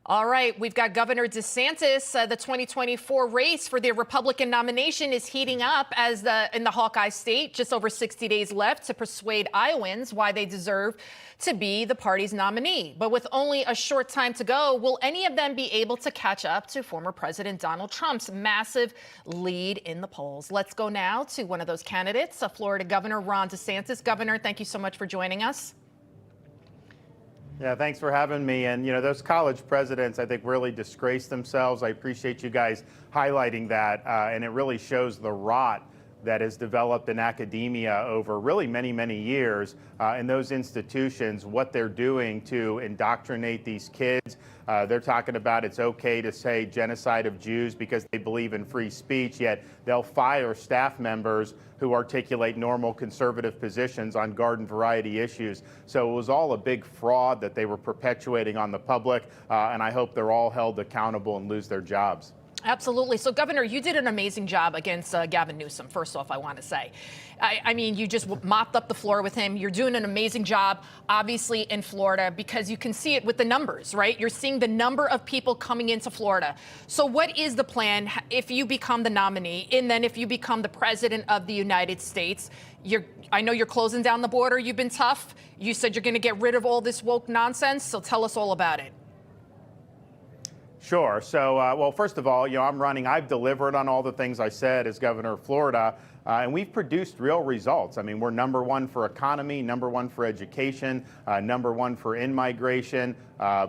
All right, we've got Governor DeSantis. The 2024 race for the Republican nomination is heating up in the Hawkeye state. Just over 60 days left to persuade Iowans why they deserve to be the party's nominee. But with only a short time to go, will any of them be able to catch up to former President Donald Trump's massive lead in the polls? Let's go now to one of those candidates, Florida Governor Ron DeSantis. Governor, thank you so much for joining us. Yeah, thanks for having me. And, those college presidents, I think, really disgrace themselves. I appreciate you guys highlighting that. And it really shows the rot that has developed in academia over really many, many years in those institutions, what they're doing to indoctrinate these kids. They're talking about it's okay to say genocide of Jews because they believe in free speech, yet they'll fire staff members who articulate normal conservative positions on garden variety issues. So it was all a big fraud that they were perpetuating on the public, and I hope they're all held accountable and lose their jobs. Absolutely. So, Governor, you did an amazing job against Gavin Newsom, first off, I want to say. I mean, you just mopped up the floor with him. You're doing an amazing job, obviously, in Florida, because you can see it with the numbers, right? You're seeing the number of people coming into Florida. So what is the plan if you become the nominee, and then if you become the president of the United States? I know you're closing down the border. You've been tough. You said you're going to get rid of all this woke nonsense. So tell us all about it. Sure. So, well, first of all, I'm running. I've delivered on all the things I said as governor of Florida, and we've produced real results. I mean, we're #1 for economy, #1 for education, #1 for in-migration,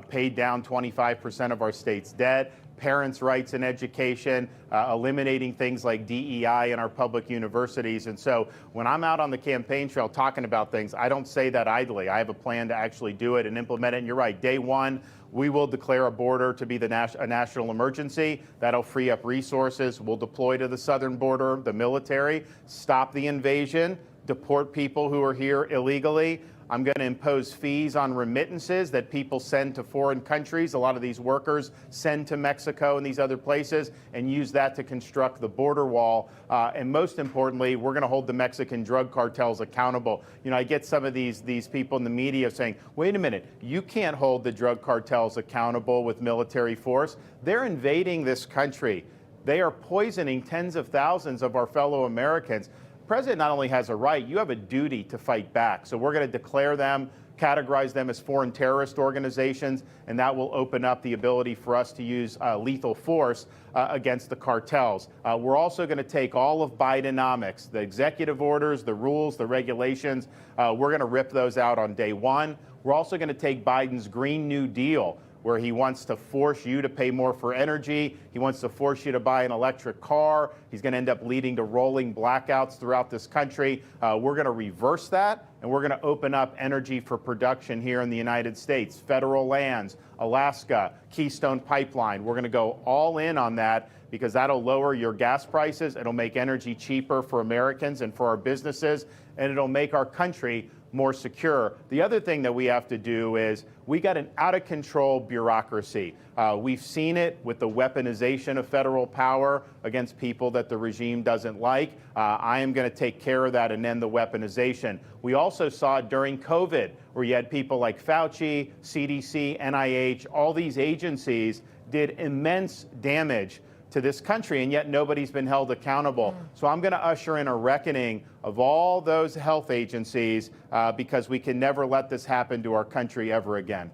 paid down 25% of our state's debt, parents' rights in education, eliminating things like DEI in our public universities. And so when I'm out on the campaign trail talking about things, I don't say that idly. I have a plan to actually do it and implement it. And you're right, day one, we will declare a border to be a national emergency. That'll free up resources. We'll deploy to the southern border the military, stop the invasion, deport people who are here illegally. I'm going to impose fees on remittances that people send to foreign countries. A lot of these workers send to Mexico and these other places, and use that to construct the border wall. And most importantly, we're going to hold the Mexican drug cartels accountable. I get some of these people in the media saying, wait a minute, you can't hold the drug cartels accountable with military force. They're invading this country. They are poisoning tens of thousands of our fellow Americans. The president not only has a right, you have a duty to fight back. So we're going to declare them, categorize them as foreign terrorist organizations, and that will open up the ability for us to use lethal force against the cartels. We're also going to take all of Bidenomics, the executive orders, the rules, the regulations. We're going to rip those out on day one. We're also going to take Biden's Green New Deal, where he wants to force you to pay more for energy. He wants to force you to buy an electric car. He's going to end up leading to rolling blackouts throughout this country. We're going to reverse that, and we're going to open up energy for production here in the United States. Federal lands, Alaska, Keystone Pipeline. We're going to go all in on that because that'll lower your gas prices. It'll make energy cheaper for Americans and for our businesses, and it'll make our country more secure. The other thing that we have to do is we got an out-of-control bureaucracy. We've seen it with the weaponization of federal power against people that the regime doesn't like. I am going to take care of that and end the weaponization. We also saw it during COVID, where you had people like Fauci, CDC, NIH, all these agencies did immense damage to this country, and yet nobody's been held accountable. So I'm going to usher in a reckoning of all those health agencies because we can never let this happen to our country ever again.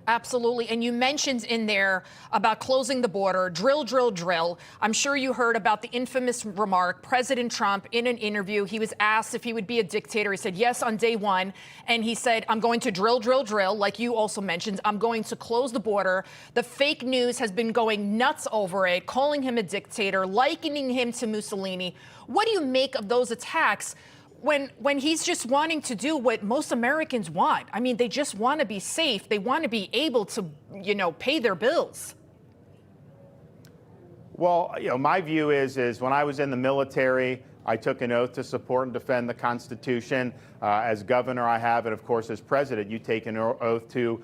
Absolutely. And you mentioned in there about closing the border, drill, drill, drill. I'm sure you heard about the infamous remark, President Trump in an interview. He was asked if he would be a dictator. He said yes on day one. And he said, I'm going to drill, drill, drill. Like you also mentioned, I'm going to close the border. The fake news has been going nuts over it, calling him a dictator, likening him to Mussolini. What do you make of those attacks when he's just wanting to do what most Americans want? I mean, they just want to be safe. They want to be able to, pay their bills. Well, my view is when I was in the military, I took an oath to support and defend the Constitution. As governor, I have, and of course, as president, you take an oath to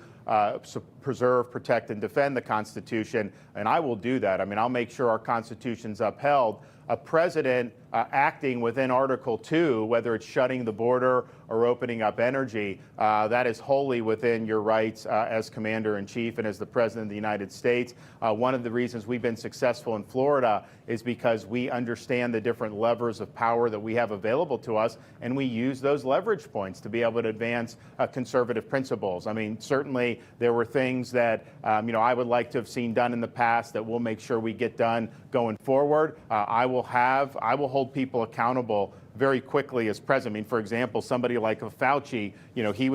preserve, protect, and defend the Constitution, and I will do that. I mean, I'll make sure our Constitution's upheld. A president acting within Article 2, whether it's shutting the border or opening up energy, that is wholly within your rights as Commander-in-Chief and as the President of the United States. One of the reasons we've been successful in Florida is because we understand the different levers of power that we have available to us, and we use those leverage points to be able to advance conservative principles. I mean, certainly there were things that I would like to have seen done in the past that we'll make sure we get done going forward. I will hold people accountable very quickly as president. I mean, for example, somebody like Fauci, he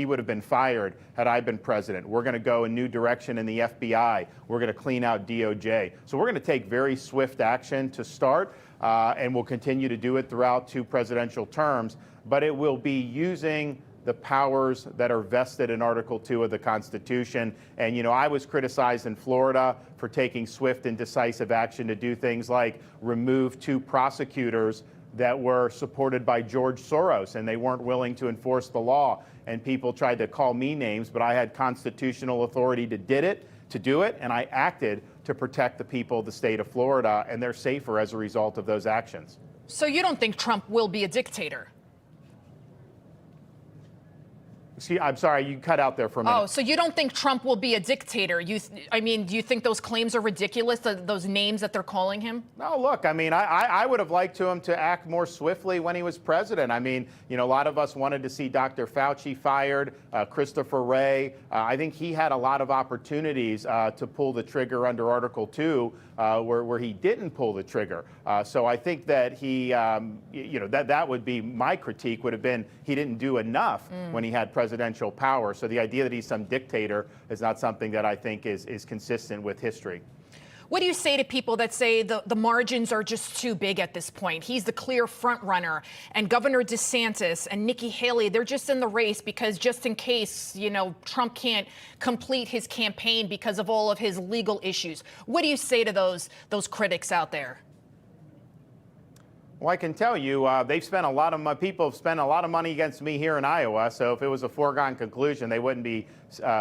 would have been fired had I been president. We're going to go a new direction in the FBI. We're going to clean out DOJ. So we're going to take very swift action to start, and we'll continue to do it throughout 2 presidential terms. But it will be using the powers that are vested in Article 2 of the Constitution. And, I was criticized in Florida for taking swift and decisive action to do things like remove 2 prosecutors that were supported by George Soros, and they weren't willing to enforce the law. And people tried to call me names, but I had constitutional authority to do it, and I acted to protect the people of the state of Florida, and they're safer as a result of those actions. So you don't think Trump will be a dictator? I'm sorry, you cut out there for a minute. Oh, so you don't think Trump will be a dictator? Do you think those claims are ridiculous, those names that they're calling him? No, look, I mean, I would have liked him to act more swiftly when he was president. I mean, a lot of us wanted to see Dr. Fauci fired, Christopher Wray. I think he had a lot of opportunities to pull the trigger under Article 2, where he didn't pull the trigger. So I think that that would be my critique, would have been he didn't do enough when he had presidential power. So the idea that he's some dictator is not something that I think is consistent with history. What do you say to people that say the margins are just too big at this point? He's the clear front runner, and Governor DeSantis and Nikki Haley, they're just in the race because just in case, Trump can't complete his campaign because of all of his legal issues. What do you say to those critics out there? Well, I can tell you, people have spent a lot of money against me here in Iowa. So if it was a foregone conclusion, they wouldn't be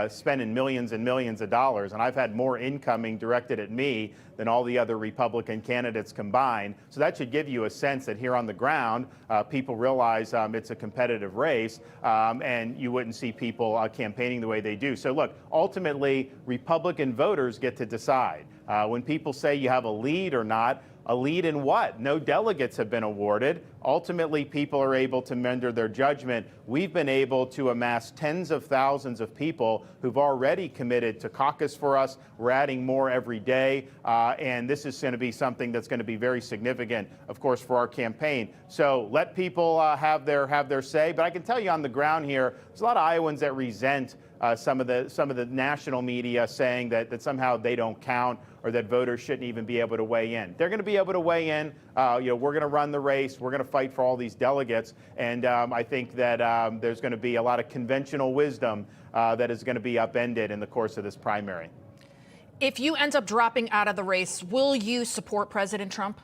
spending millions and millions of dollars. And I've had more incoming directed at me than all the other Republican candidates combined. So that should give you a sense that here on the ground, people realize it's a competitive race, and you wouldn't see people campaigning the way they do. So look, ultimately, Republican voters get to decide. When people say you have a lead or not, a lead in what? No delegates have been awarded. Ultimately, people are able to render their judgment. We've been able to amass tens of thousands of people who've already committed to caucus for us. We're adding more every day, and this is going to be something that's going to be very significant, of course, for our campaign. So let people have their say. But I can tell you on the ground here, there's a lot of Iowans that resent some of the national media saying that somehow they don't count or that voters shouldn't even be able to weigh in. They're going to be able to weigh in. We're going to run the race. We're going to fight for all these delegates. And I think that there's going to be a lot of conventional wisdom that is going to be upended in the course of this primary. If you end up dropping out of the race, will you support President Trump?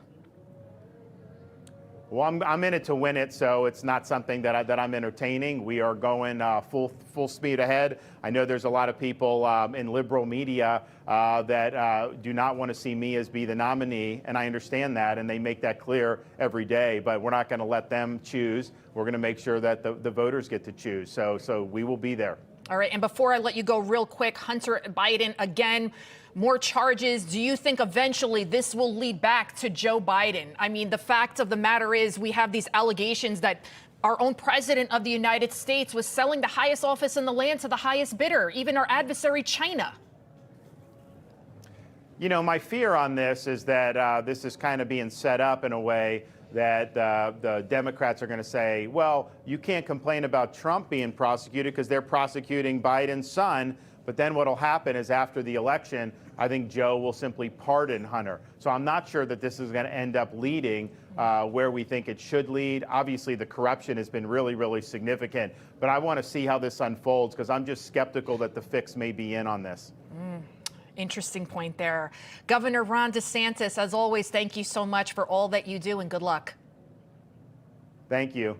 Well, I'm in it to win it, so it's not something that I'm entertaining. We are going full speed ahead. I know there's a lot of people in liberal media that do not want to see me as be the nominee, and I understand that, and they make that clear every day. But we're not going to let them choose. We're going to make sure that the voters get to choose. So we will be there. All right, and before I let you go real quick, Hunter Biden, again, more charges. Do you think eventually this will lead back to Joe Biden? I mean, the fact of the matter is we have these allegations that our own president of the United States was selling the highest office in the land to the highest bidder, even our adversary, China. My fear on this is that this is kind of being set up in a way that the Democrats are going to say, well, you can't complain about Trump being prosecuted because they're prosecuting Biden's son. But then what will happen is after the election, I think Joe will simply pardon Hunter. So I'm not sure that this is going to end up leading where we think it should lead. Obviously, the corruption has been really, really significant. But I want to see how this unfolds because I'm just skeptical that the fix may be in on this. Interesting point there. Governor Ron DeSantis, as always, thank you so much for all that you do and good luck. Thank you.